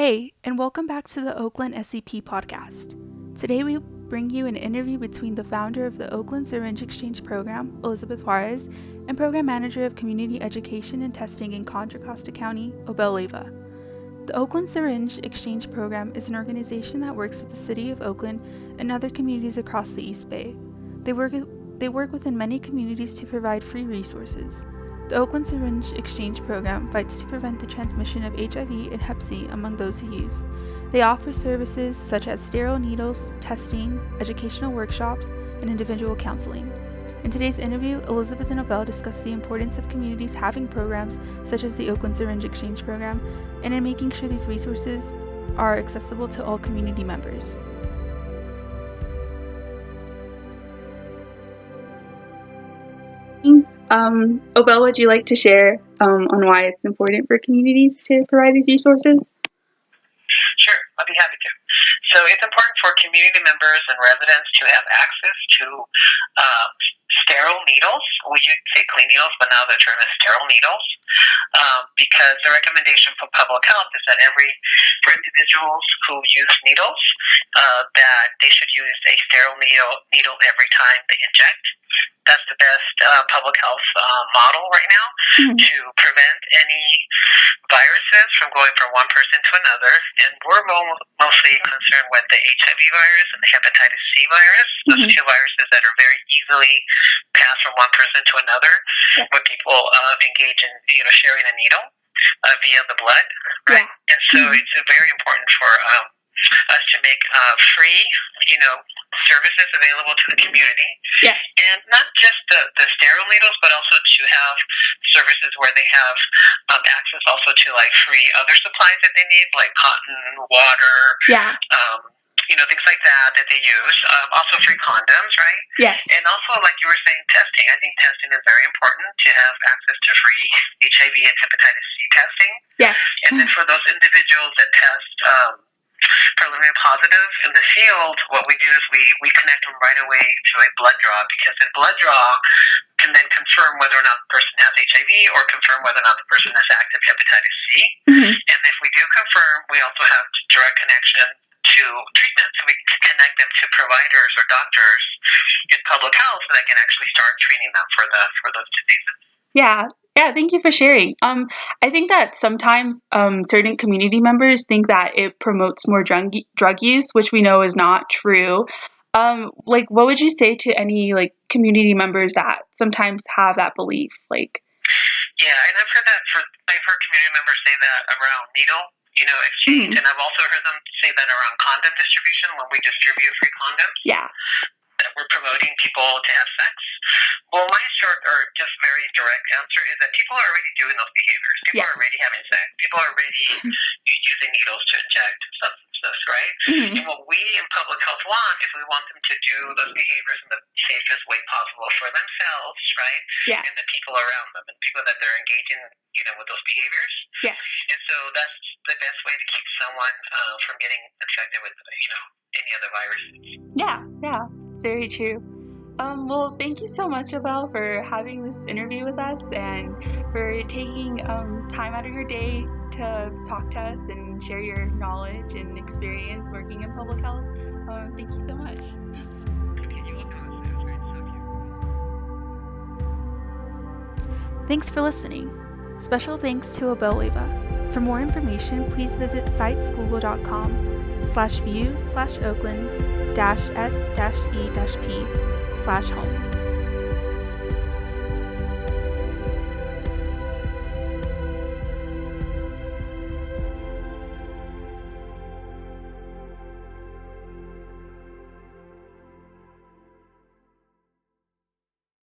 Hey, and welcome back to the Oakland S.E.P podcast. Today we bring you an interview between the founder of the Oakland Syringe Exchange Program, Elizabeth Juarez, and Program Manager of Community Education and Testing in Contra Costa County, Obel Leyva. The Oakland Syringe Exchange Program is an organization that works with the City of Oakland and other communities across the East Bay. They work within many communities to provide free resources. The Oakland Syringe Exchange Program fights to prevent the transmission of HIV and Hep C among those who use. They offer services such as sterile needles, testing, educational workshops, and individual counseling. In today's interview, Elizabeth and Obel discuss the importance of communities having programs such as the Oakland Syringe Exchange Program, and in making sure these resources are accessible to all community members. Obel, would you like to share on why it's important for communities to provide these resources? Sure, I'd be happy to. So it's important for community members and residents to have access to sterile needles. We used to say clean needles, but now the term is sterile needles, because the recommendation from public health is that for individuals who use needles, that they should use a sterile needle every time they inject. That's the best public health model right now to prevent any viruses from going from one person to another. And we're mostly concerned with the HIV virus and the hepatitis C virus, those two viruses that are very easily passed from one person to another when people engage in sharing a needle via the blood, right? Yeah. And so it's very important for us to make free, services available to the community. Yes. And not just the sterile needles, but also to have services where they have access also to like free other supplies that they need, like cotton, water, things like that they use. Also free condoms, right? Yes. And also, like you were saying, testing. I think testing is very important to have access to free HIV and hepatitis C testing. Yes. And then for those individuals that test preliminary positive in the field, what we do is we connect them right away to a blood draw, because a blood draw can then confirm whether or not the person has HIV or confirm whether or not the person has active hepatitis C. And if we do confirm, we also have direct connection to treatment, so we can connect them to providers or doctors in public health that can actually start treating them for those diseases. Yeah, thank you for sharing. I think that sometimes certain community members think that it promotes more drug use, which we know is not true. What would you say to any community members that sometimes have that belief? Yeah, and I've heard community members say that around needle, exchange, and I've also heard them say that around condom distribution when we distribute free condoms. Yeah. That we're promoting people to have sex. Well, my short or just very direct answer is that people are already doing those behaviors. People are already having sex. People are already using needles to inject substances, right? And what we in public health want is we want them to do those behaviors in the safest way possible for themselves, right? Yes. And the people around them and people that they're engaging, with those behaviors. Yes. And so that's the best way to keep someone from getting infected with, any other viruses. Yeah. Very true. Well, thank you so much, Obel, for having this interview with us and for taking time out of your day to talk to us and share your knowledge and experience working in public health. Thank you so much. Thanks for listening. Special thanks to Obel Leyva. For more information, please visit sitesgoogle.com/view/Oakland-S-E-P/home.